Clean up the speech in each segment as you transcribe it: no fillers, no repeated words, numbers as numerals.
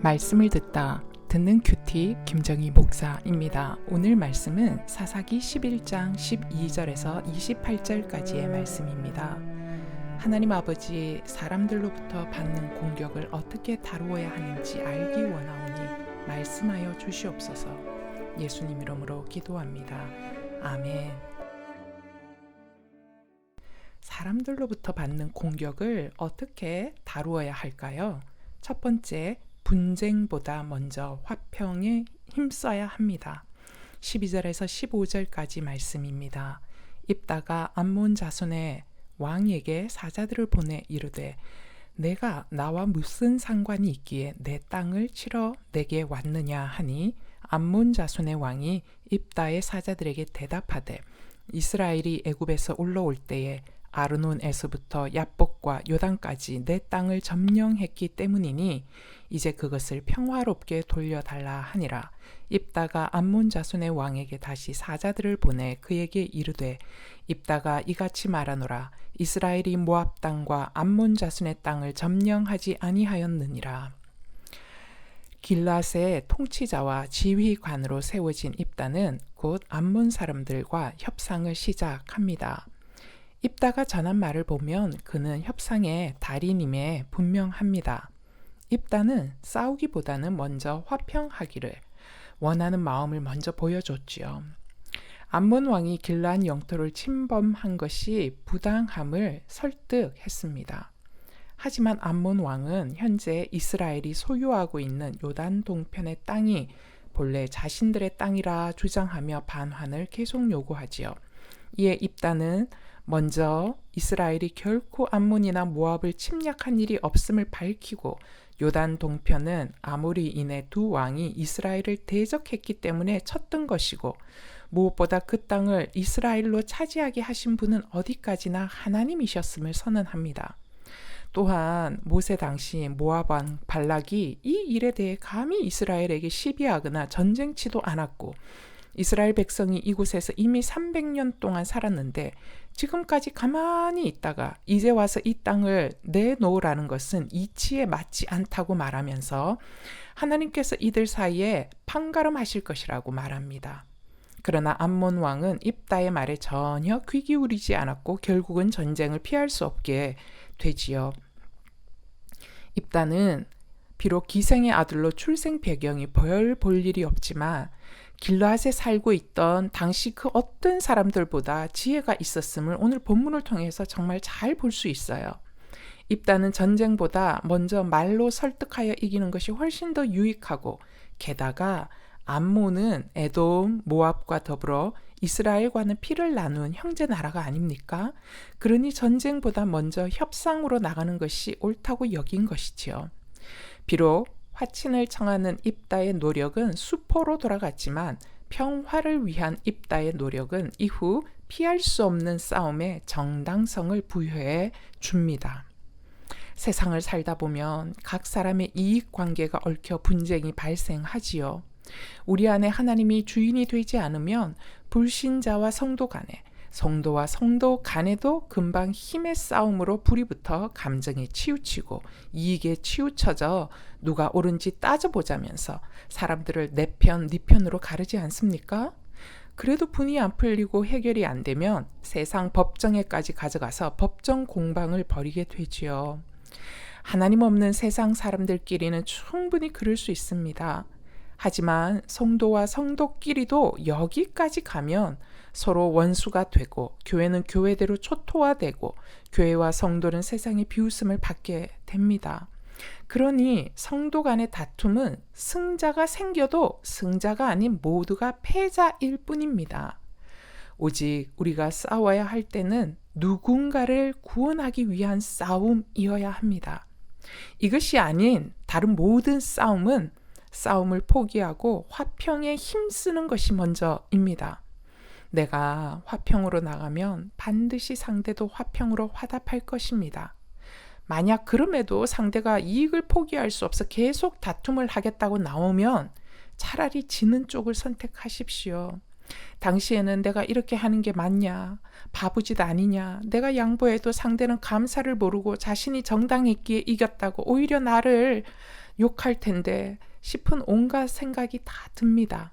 말씀을 듣는 큐티 김정희 목사입니다. 오늘 말씀은 사사기 11장 12절에서 28절까지의 말씀입니다. 하나님 아버지, 사람들로부터 받는 공격을 어떻게 다루어야 하는지 알기 원하오니 말씀하여 주시옵소서. 예수님 이름으로 기도합니다. 아멘. 사람들로부터 받는 공격을 어떻게 다루어야 할까요? 첫 번째, 분쟁보다 먼저 화평에 힘써야 합니다. 12절에서 15절까지 말씀입니다. 입다가 암몬 자손의 왕에게 사자들을 보내 이르되 내가 나와 무슨 상관이 있기에 내 땅을 치러 내게 왔느냐 하니 암몬 자손의 왕이 입다의 사자들에게 대답하되 이스라엘이 애굽에서 올라올 때에 아르논에서부터 야복과 요단까지 내 땅을 점령했기 때문이니 이제 그것을 평화롭게 돌려달라 하니라. 입다가 암몬 자손의 왕에게 다시 사자들을 보내 그에게 이르되 입다가 이같이 말하노라. 이스라엘이 모압 땅과 암몬 자손의 땅을 점령하지 아니하였느니라. 길앗의 통치자와 지휘관으로 세워진 입다는 곧 암몬 사람들과 협상을 시작합니다. 입다가 전한 말을 보면 그는 협상의 달인임에 분명합니다. 입다는 싸우기보다는 먼저 화평하기를 원하는 마음을 먼저 보여줬지요. 암몬 왕이 길앗 영토를 침범한 것이 부당함을 설득했습니다. 하지만 암몬 왕은 현재 이스라엘이 소유하고 있는 요단 동편의 땅이 본래 자신들의 땅이라 주장하며 반환을 계속 요구하지요. 이에 입다는 먼저 이스라엘이 결코 암몬이나 모압을 침략한 일이 없음을 밝히고 요단 동편은 아모리인의 두 왕이 이스라엘을 대적했기 때문에 쳤던 것이고 무엇보다 그 땅을 이스라엘로 차지하게 하신 분은 어디까지나 하나님이셨음을 선언합니다. 또한 모세 당시 모압 왕 발락이 이 일에 대해 감히 이스라엘에게 시비하거나 전쟁치도 않았고 이스라엘 백성이 이곳에서 이미 300년 동안 살았는데 지금까지 가만히 있다가 이제 와서 이 땅을 내놓으라는 것은 이치에 맞지 않다고 말하면서 하나님께서 이들 사이에 판가름하실 것이라고 말합니다. 그러나 암몬 왕은 입다의 말에 전혀 귀 기울이지 않았고 결국은 전쟁을 피할 수 없게 되지요. 입다는 비록 기생의 아들로 출생 배경이 별 볼 일이 없지만 길앗에 살고 있던 당시 그 어떤 사람들보다 지혜가 있었음을 오늘 본문을 통해서 정말 잘 볼 수 있어요. 입다는 전쟁보다 먼저 말로 설득하여 이기는 것이 훨씬 더 유익하고 게다가 암몬은 에돔, 모압과 더불어 이스라엘과는 피를 나눈 형제 나라가 아닙니까? 그러니 전쟁보다 먼저 협상으로 나가는 것이 옳다고 여긴 것이지요. 비록 화친을 청하는 입다의 노력은 수포로 돌아갔지만 평화를 위한 입다의 노력은 이후 피할 수 없는 싸움에 정당성을 부여해 줍니다. 세상을 살다 보면 각 사람의 이익 관계가 얽혀 분쟁이 발생하지요. 우리 안에 하나님이 주인이 되지 않으면 불신자와 성도 간에, 성도와 성도 간에도 금방 힘의 싸움으로 불이 붙어 감정이 치우치고 이익에 치우쳐져 누가 옳은지 따져보자면서 사람들을 내 편, 네 편으로 가르지 않습니까? 그래도 분이 안 풀리고 해결이 안 되면 세상 법정에까지 가져가서 법정 공방을 벌이게 되지요. 하나님 없는 세상 사람들끼리는 충분히 그럴 수 있습니다. 하지만 성도와 성도끼리도 여기까지 가면 서로 원수가 되고 교회는 교회대로 초토화되고 교회와 성도는 세상의 비웃음을 받게 됩니다. 그러니 성도 간의 다툼은 승자가 생겨도 승자가 아닌 모두가 패자일 뿐입니다. 오직 우리가 싸워야 할 때는 누군가를 구원하기 위한 싸움이어야 합니다. 이것이 아닌 다른 모든 싸움을 포기하고 화평에 힘쓰는 것이 먼저입니다. 내가 화평으로 나가면 반드시 상대도 화평으로 화답할 것입니다. 만약 그럼에도 상대가 이익을 포기할 수 없어 계속 다툼을 하겠다고 나오면 차라리 지는 쪽을 선택하십시오. 당시에는 내가 이렇게 하는 게 맞냐? 바보짓 아니냐? 내가 양보해도 상대는 감사를 모르고 자신이 정당했기에 이겼다고 오히려 나를 욕할 텐데 싶은 온갖 생각이 다 듭니다.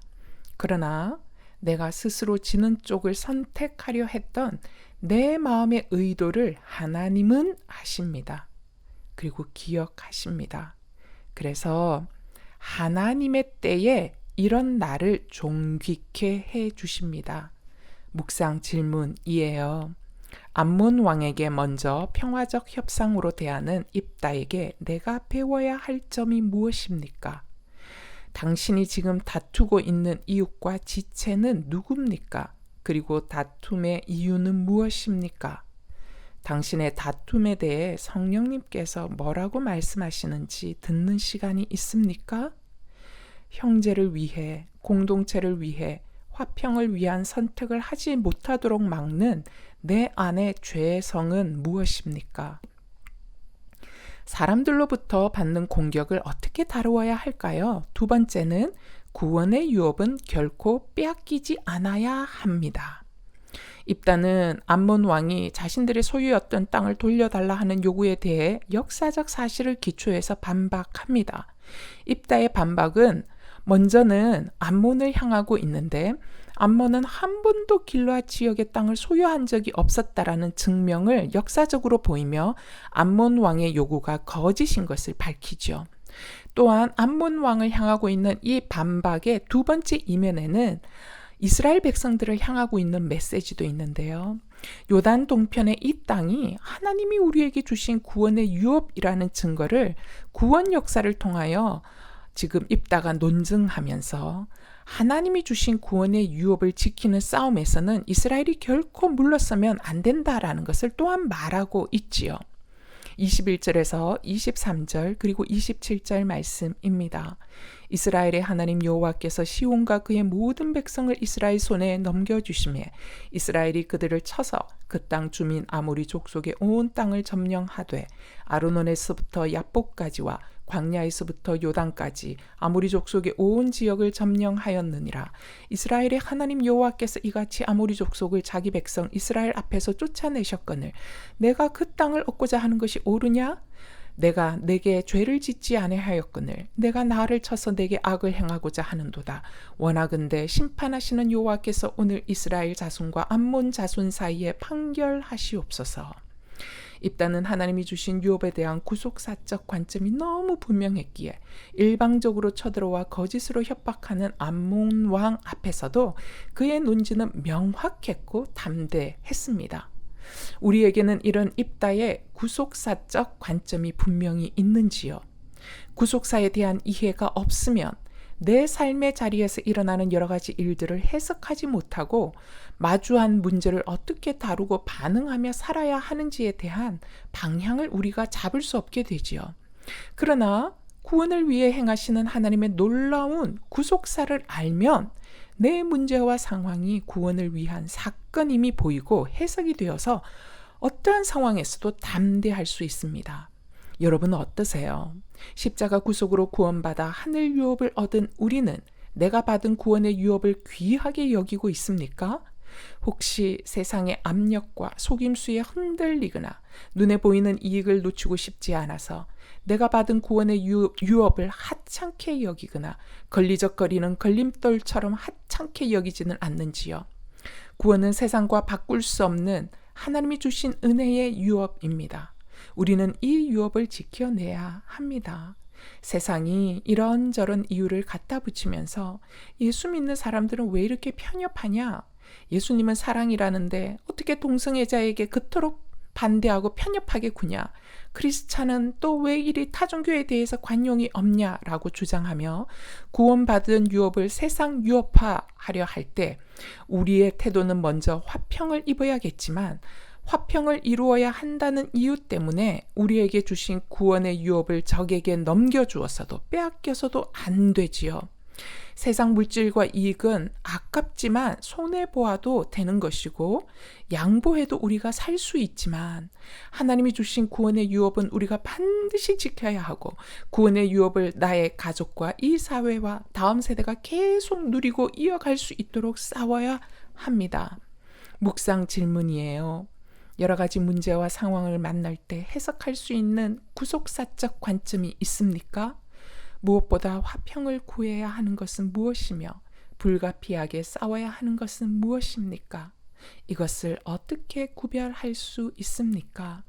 그러나 내가 스스로 지는 쪽을 선택하려 했던 내 마음의 의도를 하나님은 아십니다. 그리고 기억하십니다. 그래서 하나님의 때에 이런 나를 존귀케 해 주십니다. 묵상 질문이에요. 암몬 왕에게 먼저 평화적 협상으로 대하는 입다에게 내가 배워야 할 점이 무엇입니까? 당신이 지금 다투고 있는 이웃과 지체는 누굽니까? 그리고 다툼의 이유는 무엇입니까? 당신의 다툼에 대해 성령님께서 뭐라고 말씀하시는지 듣는 시간이 있습니까? 형제를 위해, 공동체를 위해, 화평을 위한 선택을 하지 못하도록 막는 내 안의 죄의 성은 무엇입니까? 사람들로부터 받는 공격을 어떻게 다루어야 할까요? 두 번째는 구원의 유업은 결코 빼앗기지 않아야 합니다. 입다는 암몬 왕이 자신들의 소유였던 땅을 돌려달라 하는 요구에 대해 역사적 사실을 기초해서 반박합니다. 입다의 반박은 먼저는 암몬을 향하고 있는데 암몬은 한 번도 길르앗 지역의 땅을 소유한 적이 없었다라는 증명을 역사적으로 보이며 암몬 왕의 요구가 거짓인 것을 밝히죠. 또한 암몬 왕을 향하고 있는 이 반박의 두 번째 이면에는 이스라엘 백성들을 향하고 있는 메시지도 있는데요. 요단 동편의 이 땅이 하나님이 우리에게 주신 구원의 유업이라는 증거를 구원 역사를 통하여 지금 입다가 논증하면서 하나님이 주신 구원의 유업을 지키는 싸움에서는 이스라엘이 결코 물러서면 안 된다라는 것을 또한 말하고 있지요. 21절에서 23절 그리고 27절 말씀입니다. 이스라엘의 하나님 여호와께서 시온과 그의 모든 백성을 이스라엘 손에 넘겨주시매 이스라엘이 그들을 쳐서 그 땅 주민 아모리 족속의 온 땅을 점령하되 아르논에서부터 야복까지와 광야에서부터 요단까지 아모리 족속의 온 지역을 점령하였느니라. 이스라엘의 하나님 여호와께서 이같이 아모리 족속을 자기 백성 이스라엘 앞에서 쫓아내셨거늘 내가 그 땅을 얻고자 하는 것이 옳으냐? 내가 내게 죄를 짓지 아니하였거늘 내가 나를 쳐서 내게 악을 행하고자 하는도다. 원하건대 심판하시는 여호와께서 오늘 이스라엘 자손과 암몬 자손 사이에 판결하시옵소서. 입다는 하나님이 주신 유업에 대한 구속사적 관점이 너무 분명했기에 일방적으로 쳐들어와 거짓으로 협박하는 암몬 왕 앞에서도 그의 논지는 명확했고 담대했습니다. 우리에게는 이런 입다의 구속사적 관점이 분명히 있는지요? 구속사에 대한 이해가 없으면 내 삶의 자리에서 일어나는 여러 가지 일들을 해석하지 못하고 마주한 문제를 어떻게 다루고 반응하며 살아야 하는지에 대한 방향을 우리가 잡을 수 없게 되지요. 그러나 구원을 위해 행하시는 하나님의 놀라운 구속사를 알면 내 문제와 상황이 구원을 위한 사건임이 보이고 해석이 되어서 어떠한 상황에서도 담대할 수 있습니다. 여러분은 어떠세요? 십자가 구속으로 구원받아 하늘 유업을 얻은 우리는 내가 받은 구원의 유업을 귀하게 여기고 있습니까? 혹시 세상의 압력과 속임수에 흔들리거나 눈에 보이는 이익을 놓치고 싶지 않아서 내가 받은 구원의 유업을 하찮게 여기거나 걸리적거리는 걸림돌처럼 하찮게 여기지는 않는지요? 구원은 세상과 바꿀 수 없는 하나님이 주신 은혜의 유업입니다. 우리는 이 유업을 지켜내야 합니다. 세상이 이런저런 이유를 갖다 붙이면서 예수 믿는 사람들은 왜 이렇게 편협하냐? 예수님은 사랑이라는데 어떻게 동성애자에게 그토록 반대하고 편협하게 구냐? 크리스찬은 또 왜 이리 타종교에 대해서 관용이 없냐라고 주장하며 구원받은 유업을 세상 유업화하려 할 때 우리의 태도는 먼저 화평을 입어야겠지만 화평을 이루어야 한다는 이유 때문에 우리에게 주신 구원의 유업을 적에게 넘겨주었어도 빼앗겨서도 안 되지요. 세상 물질과 이익은 아깝지만 손해보아도 되는 것이고 양보해도 우리가 살 수 있지만 하나님이 주신 구원의 유업은 우리가 반드시 지켜야 하고 구원의 유업을 나의 가족과 이 사회와 다음 세대가 계속 누리고 이어갈 수 있도록 싸워야 합니다. 묵상 질문이에요. 여러 가지 문제와 상황을 만날 때 해석할 수 있는 구속사적 관점이 있습니까? 무엇보다 화평을 구해야 하는 것은 무엇이며 불가피하게 싸워야 하는 것은 무엇입니까? 이것을 어떻게 구별할 수 있습니까?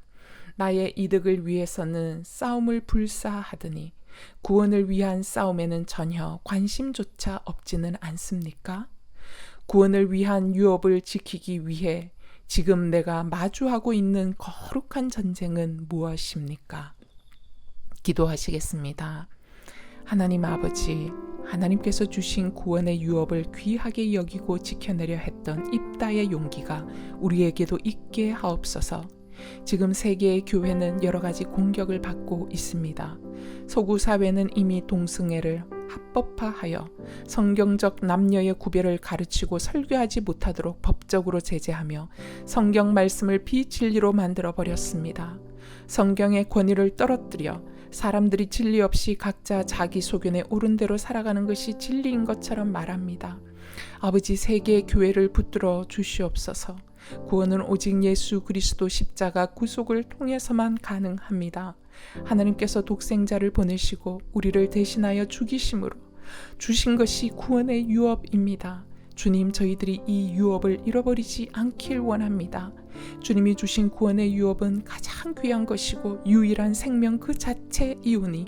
나의 이득을 위해서는 싸움을 불사하더니 구원을 위한 싸움에는 전혀 관심조차 없지는 않습니까? 구원을 위한 유업을 지키기 위해 지금 내가 마주하고 있는 거룩한 전쟁은 무엇입니까? 기도하시겠습니다. 하나님 아버지, 하나님께서 주신 구원의 유업을 귀하게 여기고 지켜내려 했던 입다의 용기가 우리에게도 있게 하옵소서. 지금 세계의 교회는 여러 가지 공격을 받고 있습니다. 서구 사회는 이미 동성애를 합법화하여 성경적 남녀의 구별을 가르치고 설교하지 못하도록 법적으로 제재하며 성경 말씀을 비진리로 만들어 버렸습니다. 성경의 권위를 떨어뜨려 사람들이 진리 없이 각자 자기 소견에 옳은 대로 살아가는 것이 진리인 것처럼 말합니다. 아버지, 세계의 교회를 붙들어 주시옵소서. 구원은 오직 예수 그리스도 십자가 구속을 통해서만 가능합니다. 하나님께서 독생자를 보내시고 우리를 대신하여 죽이심으로 주신 것이 구원의 유업입니다. 주님, 저희들이 이 유업을 잃어버리지 않길 원합니다. 주님이 주신 구원의 유업은 가장 귀한 것이고 유일한 생명 그 자체이오니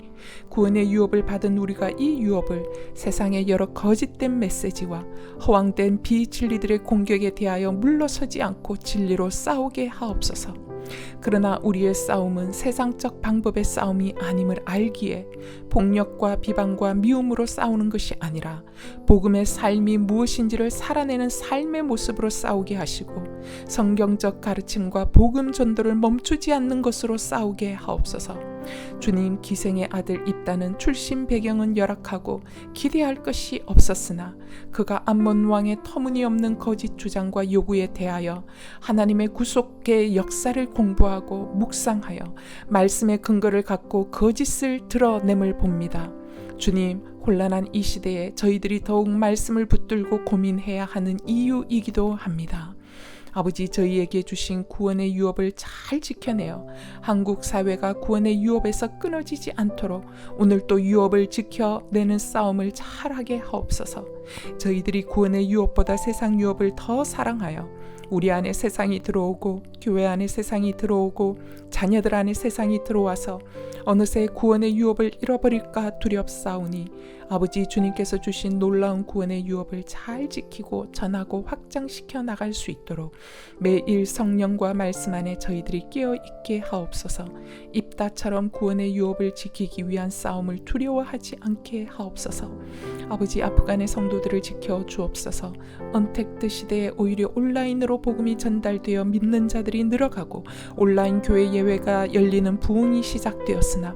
구원의 유업을 받은 우리가 이 유업을 세상의 여러 거짓된 메시지와 허황된 비진리들의 공격에 대하여 물러서지 않고 진리로 싸우게 하옵소서. 그러나 우리의 싸움은 세상적 방법의 싸움이 아님을 알기에 폭력과 비방과 미움으로 싸우는 것이 아니라 복음의 삶이 무엇인지를 살아내는 삶의 모습으로 싸우게 하시고 성경적 가르침과 복음 전도를 멈추지 않는 것으로 싸우게 하옵소서. 주님, 기생의 아들 입다는 출신 배경은 열악하고 기대할 것이 없었으나 그가 암몬 왕의 터무니없는 거짓 주장과 요구에 대하여 하나님의 구속의 역사를 공부하고 묵상하여 말씀의 근거를 갖고 거짓을 드러냄을 봅니다. 주님, 혼란한 이 시대에 저희들이 더욱 말씀을 붙들고 고민해야 하는 이유이기도 합니다. 아버지, 저희에게 주신 구원의 유업을 잘 지켜내어 한국 사회가 구원의 유업에서 끊어지지 않도록 오늘 또 유업을 지켜내는 싸움을 잘하게 하옵소서. 저희들이 구원의 유업보다 세상 유업을 더 사랑하여 우리 안에 세상이 들어오고 교회 안에 세상이 들어오고 자녀들 안에 세상이 들어와서 어느새 구원의 유업을 잃어버릴까 두렵사오니 아버지, 주님께서 주신 놀라운 구원의 유업을 잘 지키고 전하고 확장시켜 나갈 수 있도록 매일 성령과 말씀 안에 저희들이 깨어있게 하옵소서. 입다처럼 구원의 유업을 지키기 위한 싸움을 두려워하지 않게 하옵소서. 아버지, 아프간의 성도들을 지켜 주옵소서. 언택트 시대에 오히려 온라인으로 복음이 전달되어 믿는 자들이 늘어가고 온라인 교회 예외가 열리는 부흥이 시작되었으나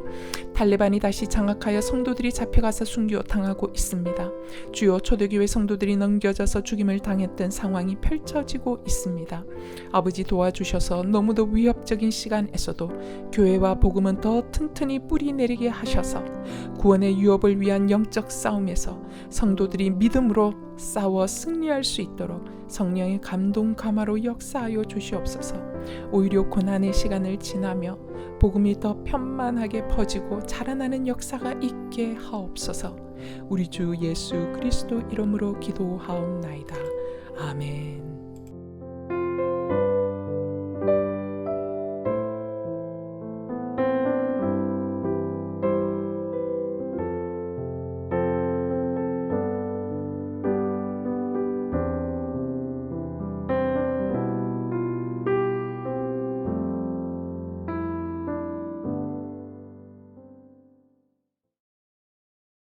탈레반이 다시 장악하여 성도들이 잡혀가서 순교당하고 있습니다. 주요 초대교회 성도들이 넘겨져서 죽임을 당했던 상황이 펼쳐지고 있습니다. 아버지, 도와주셔서 너무도 위협적인 시간에서도 교회와 복음은 더 튼튼히 뿌리 내리게 하셔서 구원의 유업을 위한 영적 싸움에서 성도들이 믿음으로 싸워 승리할 수 있도록 성령의 감동 감화로 역사하여 주시옵소서. 오히려 고난의 시간을 지나며 복음이 더 편만하게 퍼지고 자라나는 역사가 있게 하옵소서. 우리 주 예수 그리스도 이름으로 기도하옵나이다. 아멘.